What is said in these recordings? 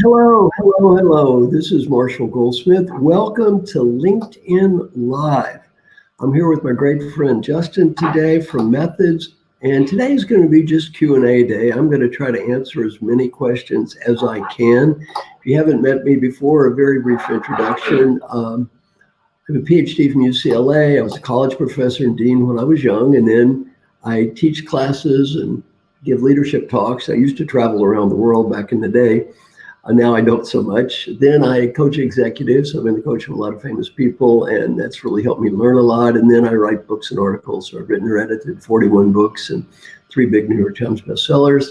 Hello. This is Marshall Goldsmith. Welcome to LinkedIn Live. I'm here with my great friend Justin today from Methods, and today is going to be just Q&A day. I'm going to try to answer as many questions as I can. If you haven't met me before, a very brief introduction. I have a PhD from UCLA. I was a college professor and dean when I was young, and then I teach classes and give leadership talks. I used to travel around the world back in the day. Now I don't so much. Then I coach executives. I've been coaching a lot of famous people, and that's really helped me learn a lot. And then I write books and articles. So I've written or edited 41 books and 3 big New York Times bestsellers.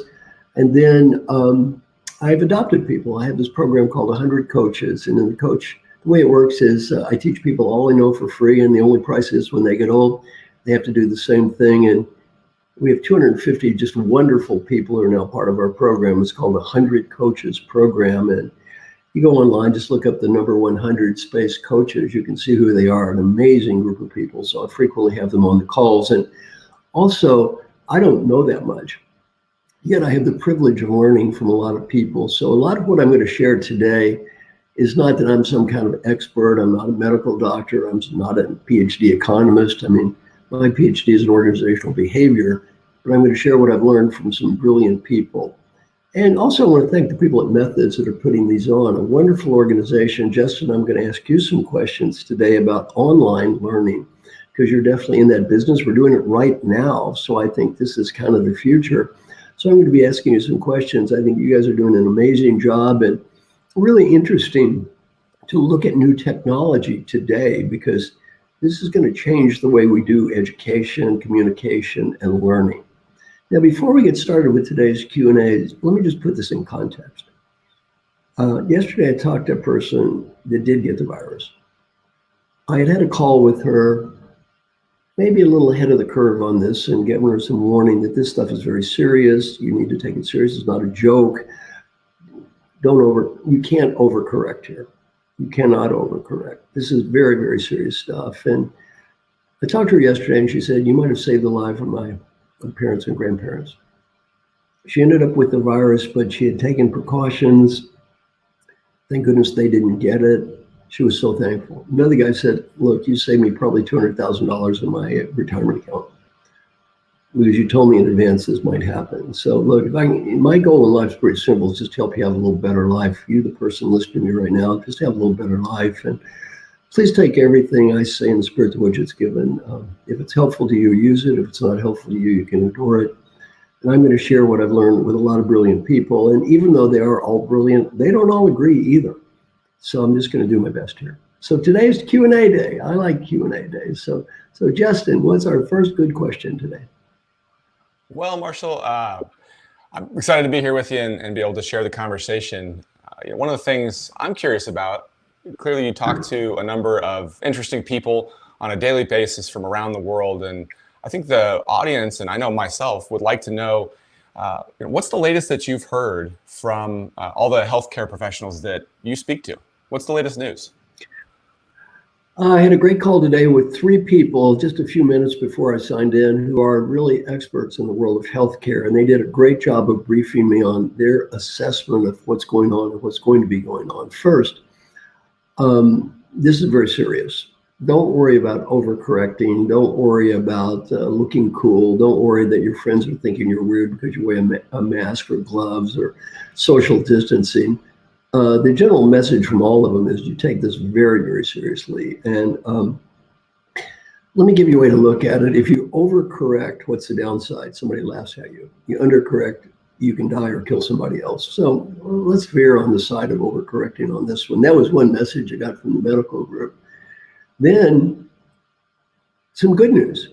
And then I've adopted people. I have this program called 100 Coaches. And in the way it works is I teach people all I know for free, and the only price is when they get old, they have to do the same thing. And we have 250 just wonderful people who are now part of our program. It's called the 100 Coaches program. And you go online, just look up the number 100 space coaches. You can see who they are, an amazing group of people. So I frequently have them on the calls. And also, I don't know that much, yet I have the privilege of learning from a lot of people. So a lot of what I'm going to share today is not that I'm some kind of expert. I'm not a medical doctor. I'm not a PhD economist. I mean, my PhD is in organizational behavior, but I'm going to share what I've learned from some brilliant people. And also I want to thank the people at Methods that are putting these on, a wonderful organization. Justin, I'm going to ask you some questions today about online learning, because you're definitely in that business. We're doing it right now. So I think this is kind of the future. So I'm going to be asking you some questions. I think you guys are doing an amazing job, and really interesting to look at new technology today, because this is going to change the way we do education, communication, and learning. Now, before we get started with today's Q&A, let me just put this in context. Yesterday, I talked to a person that did get the virus. I had a call with her, maybe a little ahead of the curve on this, and giving her some warning that this stuff is very serious. You need to take it serious. It's not a joke. You can't overcorrect here. You cannot overcorrect. This is very, very serious stuff. And I talked to her yesterday, and she said, you might have saved the life of my parents and grandparents. She ended up with the virus, but she had taken precautions. Thank goodness they didn't get it. She was so thankful. Another guy said, look, you saved me probably $200,000 in my retirement account, because you told me in advance this might happen. So look, my goal in life is pretty simple. It's just to help you have a little better life. You, the person listening to me right now, just have a little better life. And please take everything I say in the spirit to which it's given. If it's helpful to you, use it. If it's not helpful to you, you can ignore it. And I'm going to share what I've learned with a lot of brilliant people. And even though they are all brilliant, they don't all agree either. So I'm just going to do my best here. So today's Q&A day. I like Q&A days. So Justin, what's our first good question today? Well, Marshall, I'm excited to be here with you and be able to share the conversation. One of the things I'm curious about, clearly you talk to a number of interesting people on a daily basis from around the world. And I think the audience, and I know myself, would like to know, what's the latest that you've heard from all the healthcare professionals that you speak to? What's the latest news? I had a great call today with 3 people just a few minutes before I signed in, who are really experts in the world of healthcare, and they did a great job of briefing me on their assessment of what's going on and what's going to be going on. First, this is very serious. Don't worry about overcorrecting. Don't worry about looking cool. Don't worry that your friends are thinking you're weird because you wear a mask or gloves or social distancing. The general message from all of them is you take this very, very seriously. And let me give you a way to look at it. If you overcorrect, what's the downside? Somebody laughs at you. You undercorrect, you can die or kill somebody else. So let's veer on the side of overcorrecting on this one. That was one message I got from the medical group. Then some good news.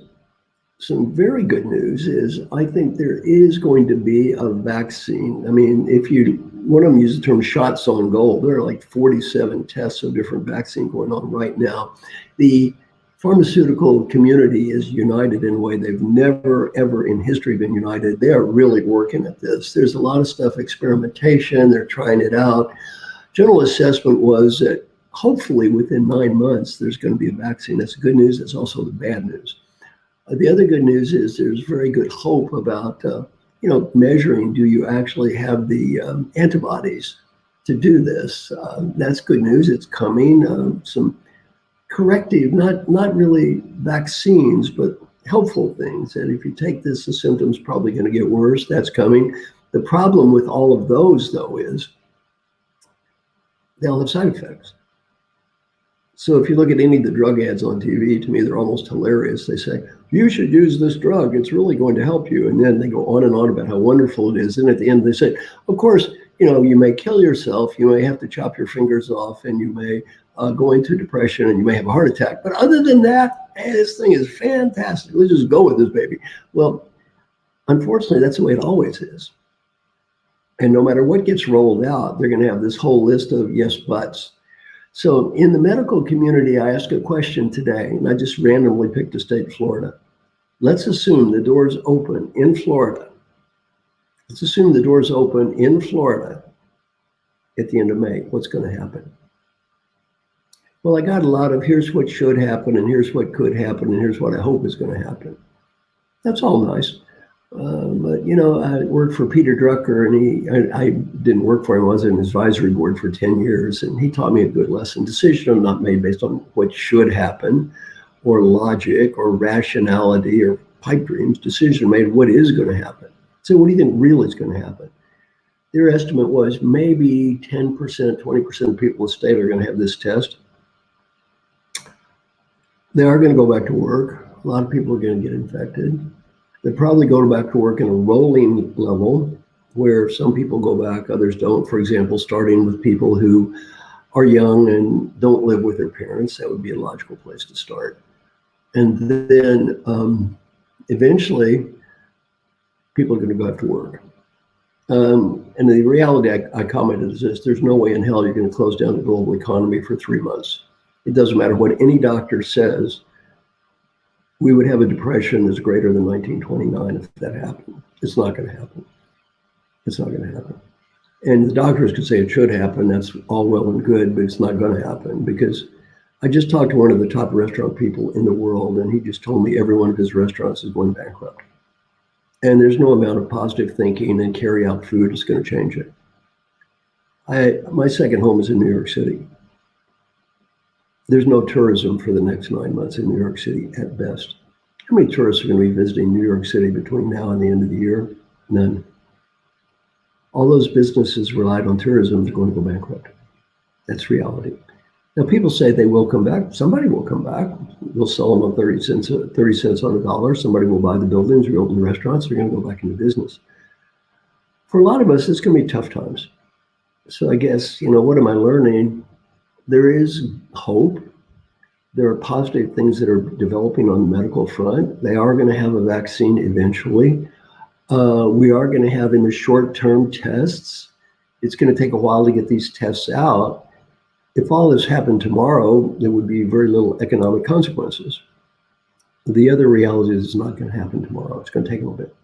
Some very good news is I think there is going to be a vaccine. I mean, one of them used the term shots on goal. There are like 47 tests of different vaccines going on right now. The pharmaceutical community is united in a way they've never, ever in history been united. They are really working at this. There's a lot of stuff, experimentation, they're trying it out. General assessment was that hopefully within 9 months, there's going to be a vaccine. That's the good news. That's also the bad news. The other good news is there's very good hope about, measuring, do you actually have the antibodies to do this. That's good news. It's coming. Some corrective, not really vaccines, but helpful things. And if you take this, the symptoms probably going to get worse. That's coming. The problem with all of those, though, is they'll have side effects. So if you look at any of the drug ads on TV, to me, they're almost hilarious. They say, you should use this drug. It's really going to help you. And then they go on and on about how wonderful it is. And at the end, they say, of course, you may kill yourself. You may have to chop your fingers off, and you may go into depression, and you may have a heart attack. But other than that, this thing is fantastic. Let's just go with this baby. Well, unfortunately, that's the way it always is. And no matter what gets rolled out, they're going to have this whole list of yes buts. So in the medical community, I asked a question today, and I just randomly picked a state, Florida. Let's assume the doors open in Florida. Let's assume the doors open in Florida at the end of May. What's going to happen? Well, I got a lot of here's what should happen, and here's what could happen, and here's what I hope is going to happen. That's all nice. But, I worked for Peter Drucker, and I didn't work for him. I was in his advisory board for 10 years, and he taught me a good lesson. Decisions are not made based on what should happen or logic or rationality or pipe dreams. Decisions are made what is going to happen. So what do you think really is going to happen? Their estimate was maybe 10%, 20% of people in the state are going to have this test. They are going to go back to work. A lot of people are going to get infected. They're probably going back to work in a rolling level where some people go back, others don't. For example, starting with people who are young and don't live with their parents. That would be a logical place to start. And then eventually, people are going to go back to work. And the reality I commented is this: there's no way in hell you're going to close down the global economy for 3 months. It doesn't matter what any doctor says. We would have a depression that's greater than 1929 if that happened. It's not going to happen. It's not going to happen. And the doctors could say it should happen. That's all well and good, but it's not going to happen, because I just talked to one of the top restaurant people in the world, and he just told me every one of his restaurants is going bankrupt. And there's no amount of positive thinking and carry out food is going to change it. My second home is in New York City. There's no tourism for the next 9 months in New York City at best. How many tourists are going to be visiting New York City between now and the end of the year? None. All those businesses relied on tourism are going to go bankrupt. That's reality. Now, people say they will come back. Somebody will come back. They'll sell them on 30 cents on the dollar. Somebody will buy the buildings, reopen the restaurants. They're going to go back into business. For a lot of us, it's going to be tough times. So I guess, what am I learning? There is hope. There are positive things that are developing on the medical front. They are going to have a vaccine eventually. We are going to have in the short term tests. It's going to take a while to get these tests out. If all this happened tomorrow, there would be very little economic consequences. The other reality is it's not going to happen tomorrow. It's going to take a little bit.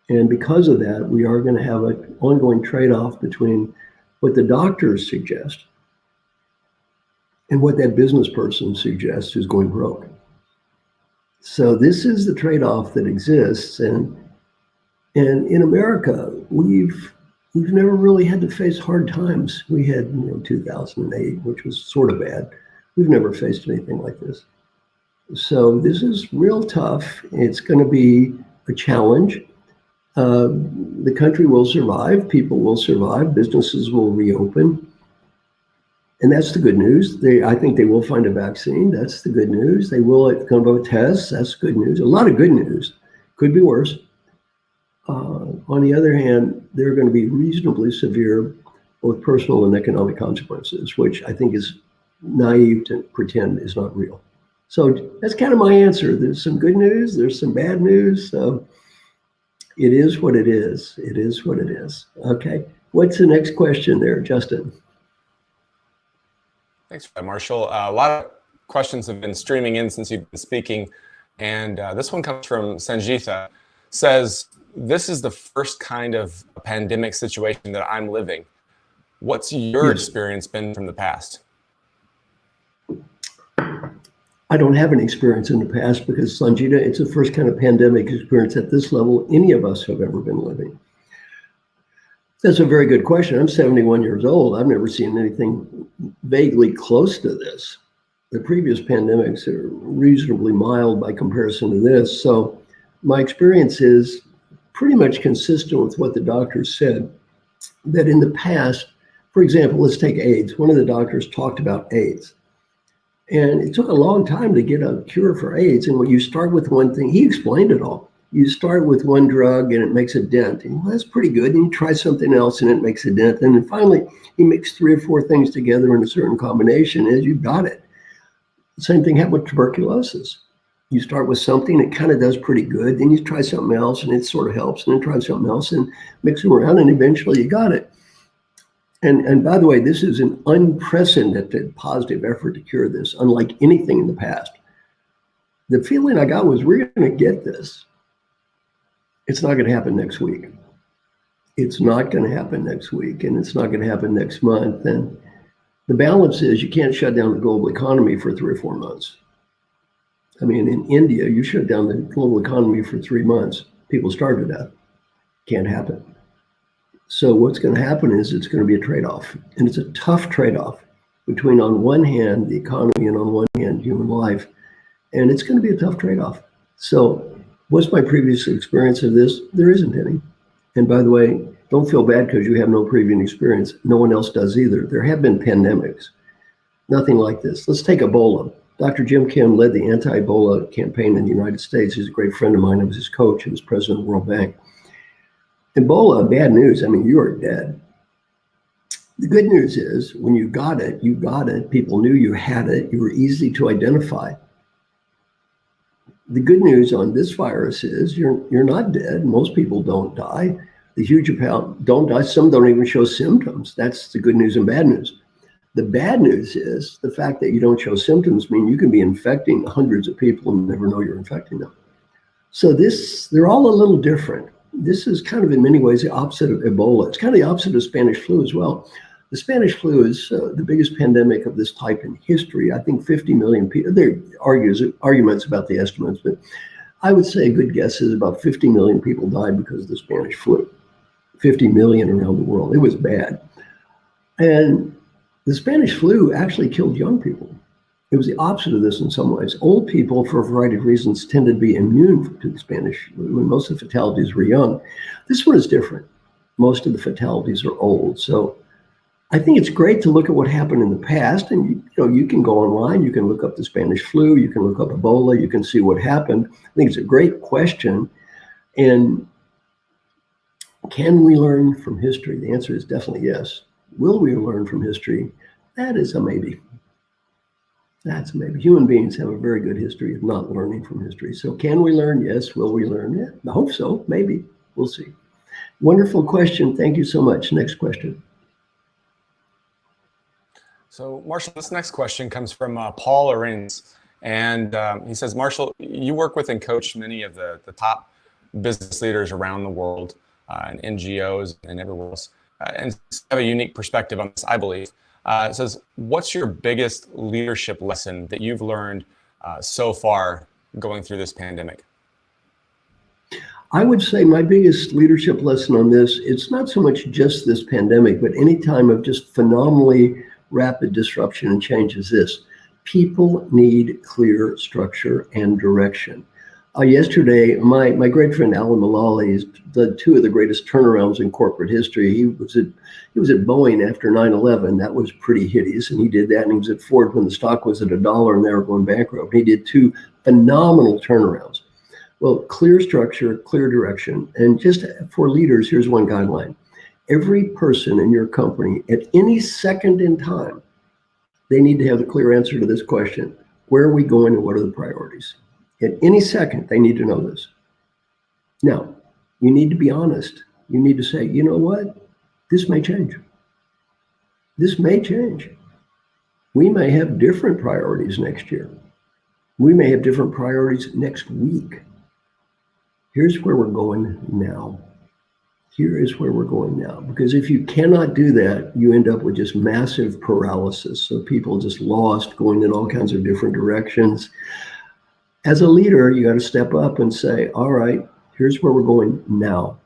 And because of that, we are going to have an ongoing trade-off between what the doctors suggest and what that business person suggests who's going broke. So this is the trade-off that exists. And in America, we've never really had to face hard times. We had 2008, which was sort of bad. We've never faced anything like this. So this is real tough. It's going to be a challenge. The country will survive. People will survive. Businesses will reopen. And that's the good news. I think they will find a vaccine. That's the good news. They will come up with tests. That's good news. A lot of good news. Could be worse. On the other hand, there are going to be reasonably severe both personal and economic consequences, which I think is naive to pretend is not real. So that's kind of my answer. There's some good news. There's some bad news. So it is what it is. It is what it is. Okay. What's the next question there, Justin? Thanks for that, Marshall. A lot of questions have been streaming in since you've been speaking. And this one comes from Sanjitha. Says, this is the first kind of pandemic situation that I'm living. What's your experience been from the past? I don't have any experience in the past because, Sanjita, it's the first kind of pandemic experience at this level any of us have ever been living. That's a very good question. I'm 71 years old. I've never seen anything vaguely close to this. The previous pandemics are reasonably mild by comparison to this. So my experience is pretty much consistent with what the doctors said, that in the past, for example, let's take AIDS. One of the doctors talked about AIDS. And it took a long time to get a cure for AIDS. And when you start with one thing, he explained it all. You start with one drug and it makes a dent. And well, that's pretty good. And you try something else and it makes a dent. And then finally, he mixed 3 or 4 things together in a certain combination and you've got it. The same thing happened with tuberculosis. You start with something, it kind of does pretty good. Then you try something else and it sort of helps. And then try something else and mix them around and eventually you got it. And by the way, this is an unprecedented positive effort to cure this, unlike anything in the past. The feeling I got was we're going to get this. It's not going to happen next week. It's not going to happen next week, and it's not going to happen next month. And the balance is you can't shut down the global economy for 3 or 4 months. I mean, in India, you shut down the global economy for 3 months. People starve to death. Can't happen. So what's going to happen is it's going to be a trade-off. And it's a tough trade-off between, on one hand, the economy, and on one hand, human life. And it's going to be a tough trade-off. So what's my previous experience of this? There isn't any. And by the way, don't feel bad because you have no previous experience. No one else does either. There have been pandemics. Nothing like this. Let's take Ebola. Dr. Jim Kim led the anti-Ebola campaign in the United States. He's a great friend of mine. I was his coach and was president of the World Bank. Ebola, bad news. I mean, you are dead. The good news is when you got it, you got it. People knew you had it. You were easy to identify. The good news on this virus is you're not dead. Most people don't die. The huge amount don't die. Some don't even show symptoms. That's the good news and bad news. The bad news is the fact that you don't show symptoms mean you can be infecting hundreds of people and never know you're infecting them. So they're all a little different. This is kind of in many ways the opposite of Ebola. It's kind of the opposite of Spanish flu as well. The Spanish flu is the biggest pandemic of this type in history. I think 50 million people, there are arguments about the estimates, but I would say a good guess is about 50 million people died because of the Spanish flu. 50 million around the world. It was bad. And the Spanish flu actually killed young people. It was the opposite of this in some ways. Old people, for a variety of reasons, tended to be immune to the Spanish flu, and most of the fatalities were young. This one is different. Most of the fatalities are old. So I think it's great to look at what happened in the past, and you can go online, you can look up the Spanish flu, you can look up Ebola, you can see what happened. I think it's a great question. And can we learn from history? The answer is definitely yes. Will we learn from history? That is a maybe. That's a maybe. Human beings have a very good history of not learning from history. So can we learn? Yes. Will we learn? Yeah, I hope so. Maybe. We'll see. Wonderful question. Thank you so much. Next question. So Marshall, this next question comes from Paul Arins. And he says, Marshall, you work with and coach many of the top business leaders around the world and NGOs and everywhere else. And have a unique perspective on this, I believe. It says, what's your biggest leadership lesson that you've learned so far going through this pandemic? I would say my biggest leadership lesson on this, it's not so much just this pandemic, but any time of just phenomenally rapid disruption and change is this. People need clear structure and direction. Yesterday, my great friend Alan Mulally has done 2 of the greatest turnarounds in corporate history. He was at Boeing after 9/11. That was pretty hideous, and he did that. And he was at Ford when the stock was at $1 and they were going bankrupt. He did 2 phenomenal turnarounds. Well, clear structure, clear direction, and just for leaders, here's one guideline: every person in your company, at any second in time, they need to have the clear answer to this question: where are we going, and what are the priorities? At any second, they need to know this. Now, you need to be honest. You need to say, you know what? This may change. This may change. We may have different priorities next year. We may have different priorities next week. Here's where we're going now. Here is where we're going now. Because if you cannot do that, you end up with just massive paralysis. So people just lost, going in all kinds of different directions. As a leader, you got to step up and say, all right, here's where we're going now.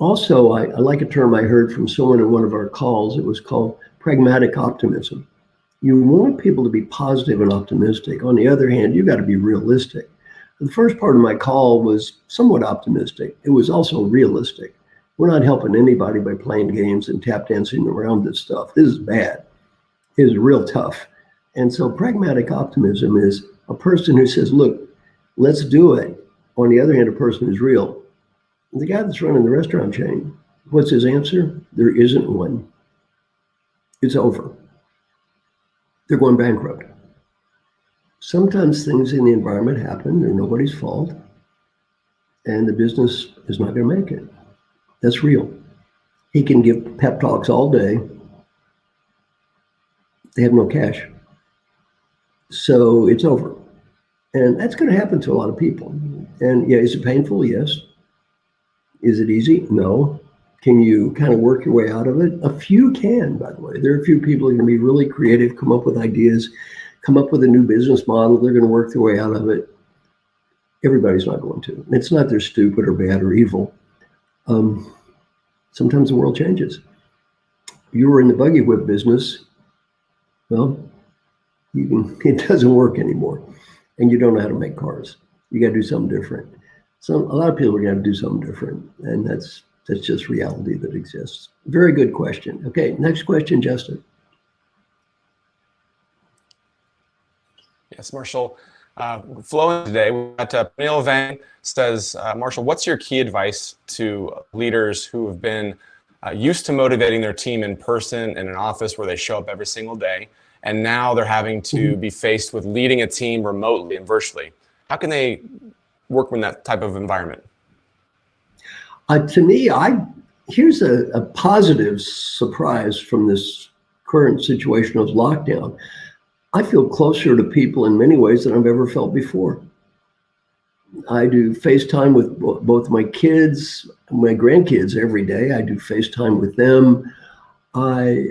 Also, I like a term I heard from someone in one of our calls. It was called pragmatic optimism. You want people to be positive and optimistic. On the other hand, you got to be realistic. The first part of my call was somewhat optimistic. It was also realistic. We're not helping anybody by playing games and tap dancing around this stuff. This is bad. It is real tough. And so pragmatic optimism is a person who says, look, let's do it. On the other hand, a person who's real. The guy that's running the restaurant chain, what's his answer? There isn't one. It's over. They're going bankrupt. Sometimes things in the environment happen. They're nobody's fault. And the business is not going to make it. That's real. He can give pep talks all day. They have no cash. So it's over. And that's going to happen to a lot of people. And yeah, is it painful? Yes. Is it easy? No. Can you kind of work your way out of it? A few can, by the way. There are a few people who are going to be really creative, come up with ideas, come up with a new business model. They're going to work their way out of it. Everybody's not going to. It's not they're stupid or bad or evil. Sometimes the world changes. You were in the buggy whip business. Well, it doesn't work anymore. And you don't know how to make cars. You got to do something different. A lot of people are going to do something different. And that's just reality that exists. Very good question. Okay, next question, Justin. Yes, Marshall. Flowing today, we got Neil Vang says, Marshall, what's your key advice to leaders who have been used to motivating their team in person in an office where they show up every single day, and now they're having to be faced with leading a team remotely and virtually? How can they work in that type of environment? To me, here's a positive surprise from this current situation of lockdown. I feel closer to people in many ways than I've ever felt before. I do FaceTime with both my kids, my grandkids every day. I do FaceTime with them. I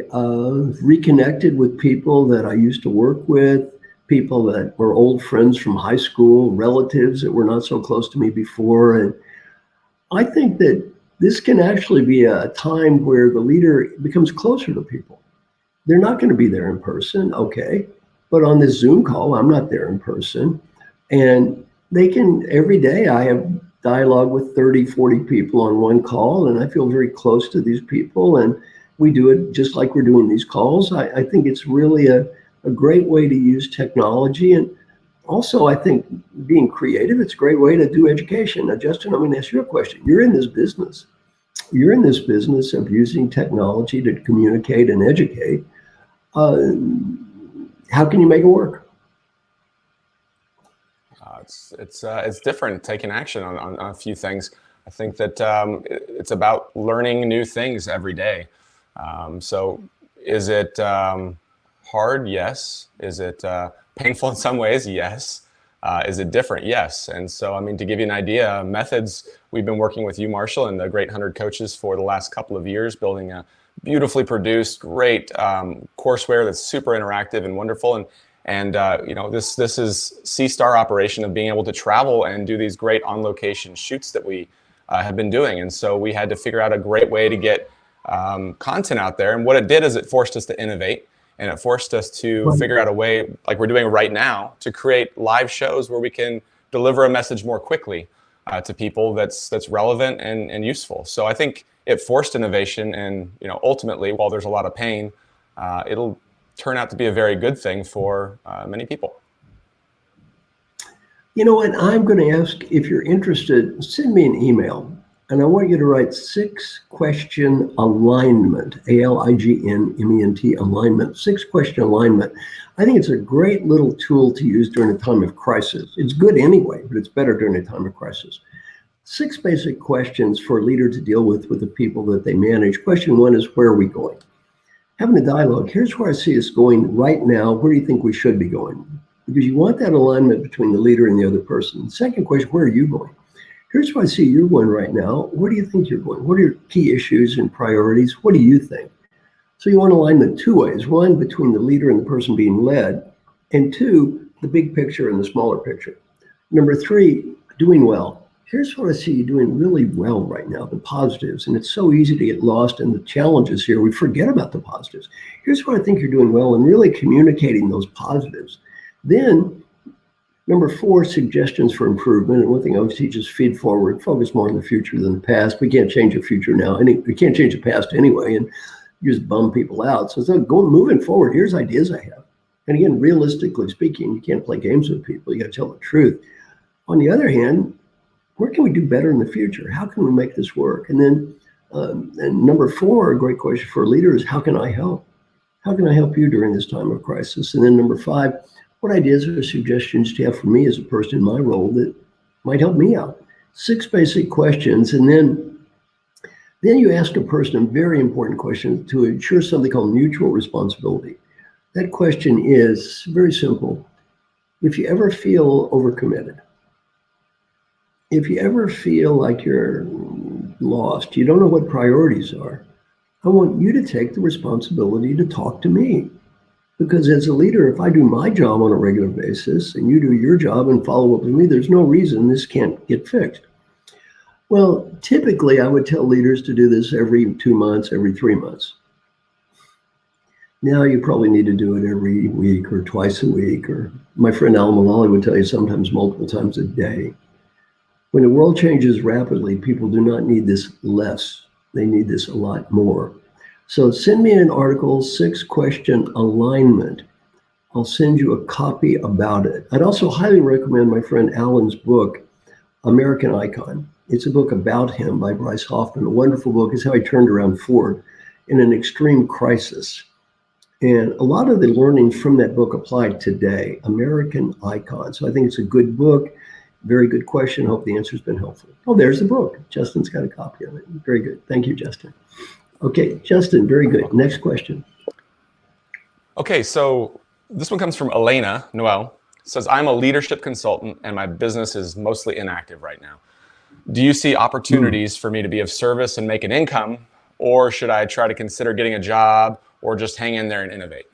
reconnected with people that I used to work with, people that were old friends from high school, relatives that were not so close to me before. And I think that this can actually be a time where the leader becomes closer to people. They're not going to be there in person, okay, but on this Zoom call, I'm not there in person. And they can, every day I have dialogue with 30, 40 people on one call, and I feel very close to these people, and we do it just like we're doing these calls. I think it's really a great way to use technology. And also, I think being creative, it's a great way to do education. Now, Justin, I'm going to ask you a question. You're in this business. You're in this business of using technology to communicate and educate. How can you make it work? It's different, taking action on a few things. I think that it's about learning new things every day. So is it hard? Yes. Is it painful in some ways? Yes. Is it different? Yes. And so, I mean, to give you an idea, methods, we've been working with you, Marshall, and the great 100 coaches for the last couple of years, building a beautifully produced, great courseware that's super interactive and wonderful. And you know, this is C-star operation of being able to travel and do these great on-location shoots that we have been doing. And so we had to figure out a great way to get content out there. And what it did is it forced us to innovate, and it forced us to figure out a way, like we're doing right now, to create live shows where we can deliver a message more quickly to people that's relevant and useful. So I think it forced innovation, and you know, ultimately, while there's a lot of pain, it'll turn out to be a very good thing for many people. You know what? I'm going to ask, if you're interested, send me an email. And I want you to write 6-question alignment, ALIGNMENT alignment, 6-question alignment. I think it's a great little tool to use during a time of crisis. It's good anyway, but it's better during a time of crisis. 6 basic questions for a leader to deal with the people that they manage. Question 1 is, where are we going? Having a dialogue. Here's where I see us going right now. Where do you think we should be going? Because you want that alignment between the leader and the other person. Second question, where are you going? Here's where I see you're going right now. Where do you think you're going? What are your key issues and priorities? What do you think? So you want alignment 2 ways. 1, between the leader and the person being led. And 2, the big picture and the smaller picture. Number 3, doing well. here's what I see you doing really well right now, the positives. And it's so easy to get lost in the challenges here. We forget about the positives. Here's what I think you're doing well and really communicating those positives. Then number 4, suggestions for improvement. And one thing I always teach is feed forward, focus more on the future than the past. We can't change the future now. We can't change the past anyway, and you just bum people out. So moving forward, here's ideas I have. And again, realistically speaking, you can't play games with people. You got to tell the truth. On the other hand, where can we do better in the future? How can we make this work? And then and number 4, a great question for a leader is, how can I help? How can I help you during this time of crisis? And then number 5, what ideas or suggestions do you have for me as a person in my role that might help me out? 6 basic questions. And then you ask a person a very important question to ensure something called mutual responsibility. That question is very simple. If you ever feel overcommitted, if you ever feel like you're lost, you don't know what priorities are, I want you to take the responsibility to talk to me. Because as a leader, if I do my job on a regular basis and you do your job and follow up with me, there's no reason this can't get fixed. Well, typically I would tell leaders to do this every 2 months, every 3 months. Now you probably need to do it every week or twice a week, or my friend Al Mulally would tell you sometimes multiple times a day. When the world changes rapidly, people do not need this less. They need this a lot more. So send me an article, 6-question alignment. I'll send you a copy about it. I'd also highly recommend my friend Alan's book, American Icon. It's a book about him by Bryce Hoffman, a wonderful book. It's how he turned around Ford in an extreme crisis. And a lot of the learnings from that book apply today, American Icon. So I think it's a good book, very good question. Hope the answer's been helpful. Oh, there's the book. Justin's got a copy of it. Very good. Thank you, Justin. Okay, Justin, very good. Next question. Okay, so this one comes from Elena Noel. It says, I'm a leadership consultant and my business is mostly inactive right now. Do you see opportunities for me to be of service and make an income, or should I try to consider getting a job or just hang in there and innovate?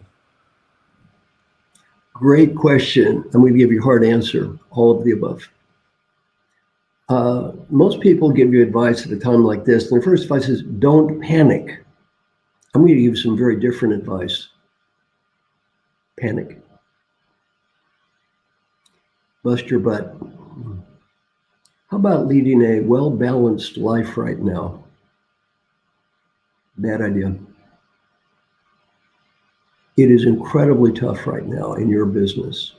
Great question. I'm going to give you a hard answer, all of the above. Most people give you advice at a time like this, and the first advice is don't panic. I'm going to give you some very different advice. Panic. Bust your butt. How about leading a well-balanced life right now? Bad idea. It is incredibly tough right now in your business.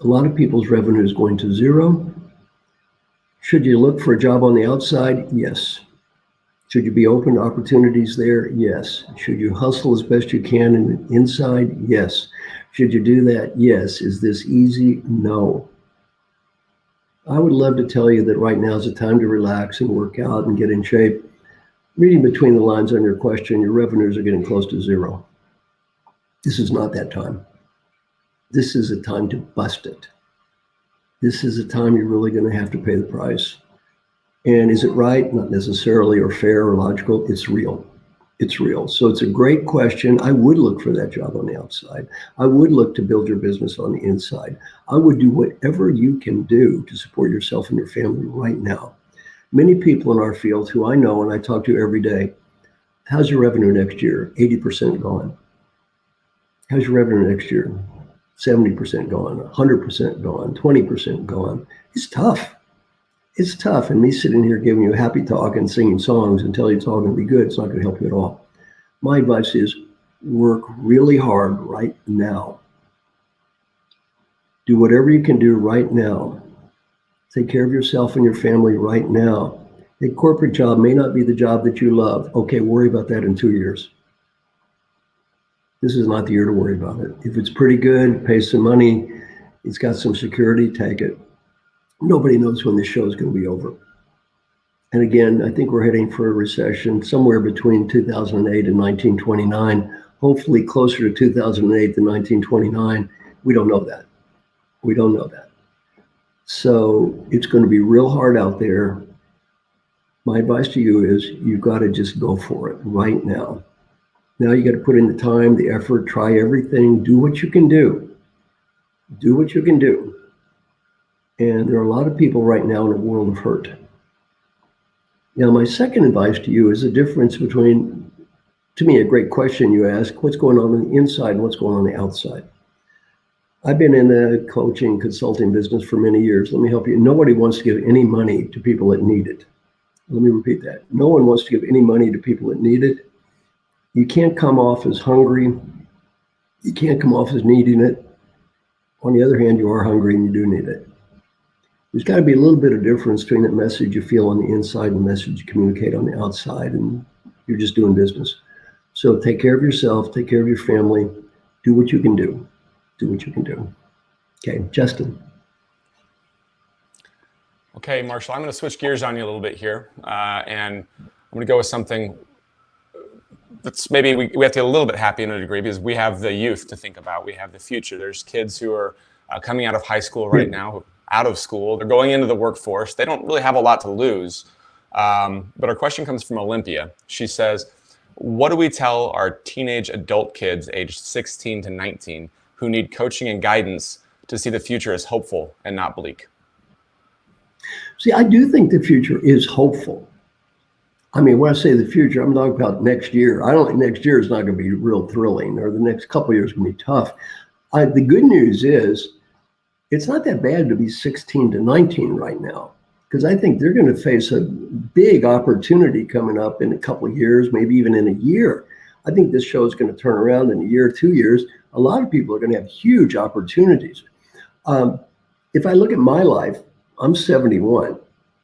A lot of people's revenue is going to zero. Should you look for a job on the outside? Yes. Should you be open to opportunities there? Yes. Should you hustle as best you can inside? Yes. Should you do that? Yes. Is this easy? No. I would love to tell you that right now is a time to relax and work out and get in shape. Reading between the lines on your question, your revenues are getting close to zero. This is not that time. This is a time to bust it. This is a time you're really going to have to pay the price. And is it right? Not necessarily, or fair or logical. It's real. It's real. So it's a great question. I would look for that job on the outside. I would look to build your business on the inside. I would do whatever you can do to support yourself and your family right now. Many people in our field who I know and I talk to every day, how's your revenue next year? 80% gone. How's your revenue next year? 70% gone, 100% gone, 20% gone. It's tough. It's tough. And me sitting here giving you a happy talk and singing songs and telling you it's all going to be good, it's not going to help you at all. My advice is work really hard right now. Do whatever you can do right now. Take care of yourself and your family right now. A corporate job may not be the job that you love. Okay, worry about that in 2 years. This is not the year to worry about it. If it's pretty good, pay some money, it's got some security, take it. Nobody knows when this show is going to be over. And again, I think we're heading for a recession somewhere between 2008 and 1929, hopefully closer to 2008 than 1929. We don't know that. We don't know that. So it's going to be real hard out there. My advice to you is you've got to just go for it right now. Now you got to put in the time, the effort, try everything, do what you can do. Do what you can do. And there are a lot of people right now in a world of hurt. Now, my second advice to you is the difference between, to me, a great question you ask, what's going on the inside and what's going on the outside. I've been in the coaching consulting business for many years. Let me help you. Nobody wants to give any money to people that need it. Let me repeat that. No one wants to give any money to people that need it. You can't come off as hungry. You can't come off as needing it. On the other hand, you are hungry and you do need it. There's got to be a little bit of difference between the message you feel on the inside and the message you communicate on the outside, and you're just doing business. So take care of yourself, take care of your family, do what you can do. Do what you can do. Okay, Justin. Okay, Marshall, I'm going to switch gears on you a little bit here, and I'm going to go with something that's maybe we have to get a little bit happy in a degree because we have the youth to think about. We have the future. There's kids who are coming out of high school right now, out of school. They're going into the workforce. They don't really have a lot to lose. But our question comes from Olympia. She says, what do we tell our teenage adult kids aged 16 to 19 who need coaching and guidance to see the future as hopeful and not bleak? See, I do think the future is hopeful. I mean, when I say the future, I'm talking about next year. I don't think next year is not going to be real thrilling, or the next couple of years going to be tough. The good news is it's not that bad to be 16 to 19 right now, because I think they're going to face a big opportunity coming up in a couple of years, maybe even in a year. I think this show is going to turn around in a year, 2 years. A lot of people are going to have huge opportunities. If I look at my life, I'm 71.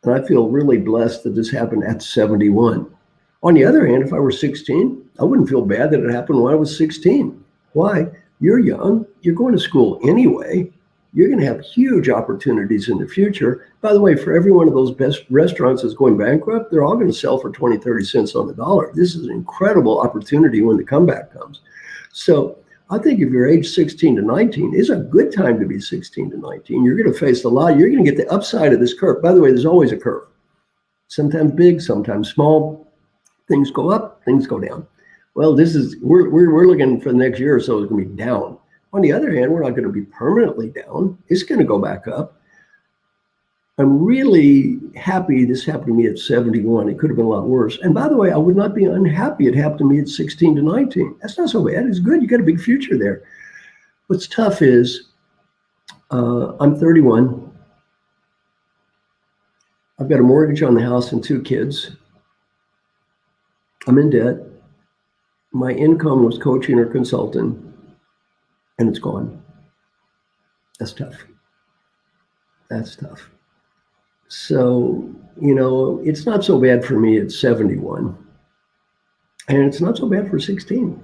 And I feel really blessed that this happened at 71. On the other hand, if I were 16, I wouldn't feel bad that it happened when I was 16. Why? You're young. You're going to school anyway. You're going to have huge opportunities in the future. By the way, for every one of those best restaurants that's going bankrupt, they're all going to sell for 20, 30 cents on the dollar. This is an incredible opportunity when the comeback comes. So I think if you're age 16 to 19, it's a good time to be 16 to 19. You're going to face a lot. You're going to get the upside of this curve. By the way, there's always a curve. Sometimes big, sometimes small. Things go up, things go down. Well, we're looking for the next year or so it's going to be down. On the other hand, we're not going to be permanently down. It's going to go back up. I'm really happy this happened to me at 71. It could have been a lot worse. And by the way, I would not be unhappy it happened to me at 16 to 19. That's not so bad. It's good. You got a big future there. What's tough is I'm 31. I've got a mortgage on the house and 2 kids. I'm in debt. My income was coaching or consulting, and it's gone. That's tough. That's tough. So, it's not so bad for me at 71. And it's not so bad for 16.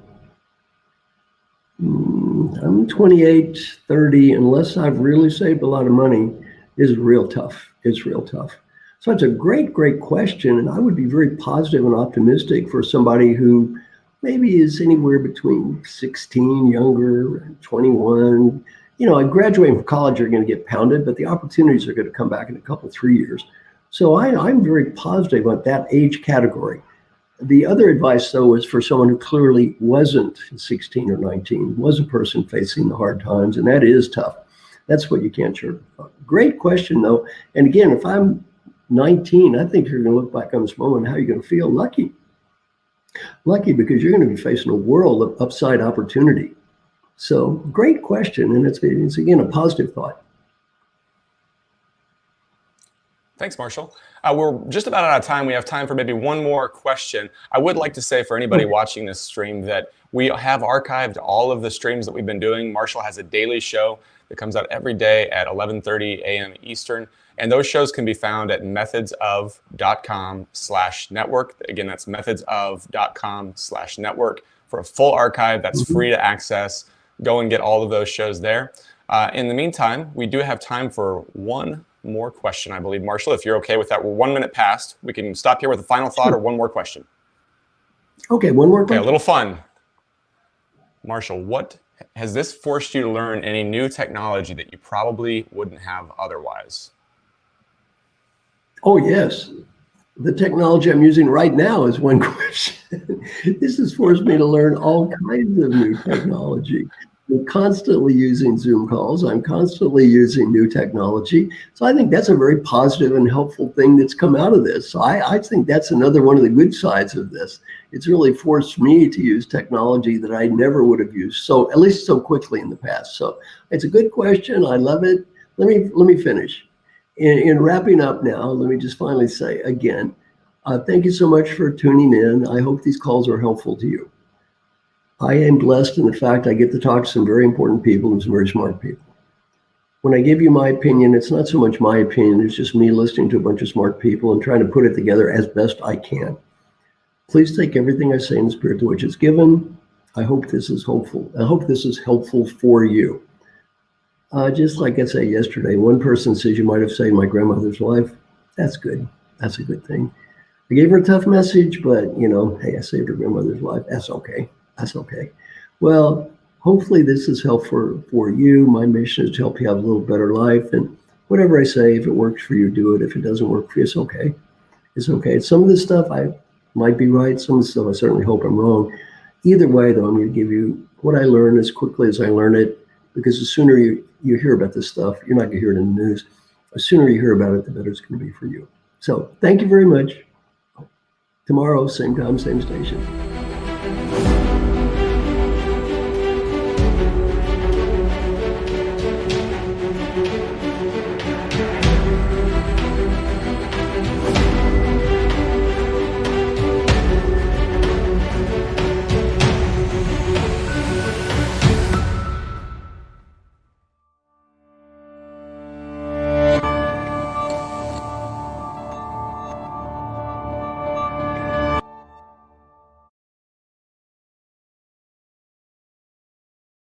I'm 28, 30, unless I've really saved a lot of money, is real tough. It's real tough. So it's a great, great question. And I would be very positive and optimistic for somebody who maybe is anywhere between 16, younger, and 21. Graduating from college, you're going to get pounded, but the opportunities are going to come back in a couple, 3 years. So I'm very positive about that age category. The other advice, though, is for someone who clearly wasn't 16 or 19, was a person facing the hard times, and that is tough. That's what you can't share. Great question, though. And again, if I'm 19, I think you're going to look back on this moment, how you're going to feel lucky. Lucky because you're going to be facing a world of upside opportunity. So great question, and it's again a positive thought. Thanks, Marshall. We're just about out of time. We have time for maybe one more question. I would like to say for anybody watching this stream that we have archived all of the streams that we've been doing. Marshall has a daily show that comes out every day at 11:30 a.m. Eastern. And those shows can be found at methodsof.com/network. Again, that's methodsof.com/network for a full archive that's free to access. Go and get all of those shows there. In the meantime, we do have time for one more question, I believe. Marshall, if you're okay with that, we're 1 minute past. We can stop here with a final thought or one more question. Okay, one more question. Okay, a little fun. Marshall, what has this forced you to learn any new technology that you probably wouldn't have otherwise? Oh, yes. The technology I'm using right now is one question. This has forced me to learn all kinds of new technology. I'm constantly using Zoom calls. I'm constantly using new technology. So I think that's a very positive and helpful thing that's come out of this. So I think that's another one of the good sides of this. It's really forced me to use technology that I never would have used, so at least so quickly in the past. So it's a good question. I love it. Let me finish. In wrapping up now, let me just finally say again, thank you so much for tuning in. I hope these calls are helpful to you. I am blessed in the fact I get to talk to some very important people and some very smart people. When I give you my opinion, it's not so much my opinion, it's just me listening to a bunch of smart people and trying to put it together as best I can. Please take everything I say in the spirit to which it's given. I hope this is hopeful. I hope this is helpful for you. Just like I said yesterday, one person says you might have saved my grandmother's life. That's good. That's a good thing. I gave her a tough message, but hey, I saved her grandmother's life. That's okay. That's okay. Well, hopefully this is helpful for you. My mission is to help you have a little better life. And whatever I say, if it works for you, do it. If it doesn't work for you, it's okay. It's okay. Some of this stuff I might be right. Some of the stuff I certainly hope I'm wrong. Either way, though, I'm going to give you what I learn as quickly as I learn it, because the sooner you hear about this stuff, you're not going to hear it in the news. The sooner you hear about it, the better it's going to be for you. So thank you very much. Tomorrow, same time, same station.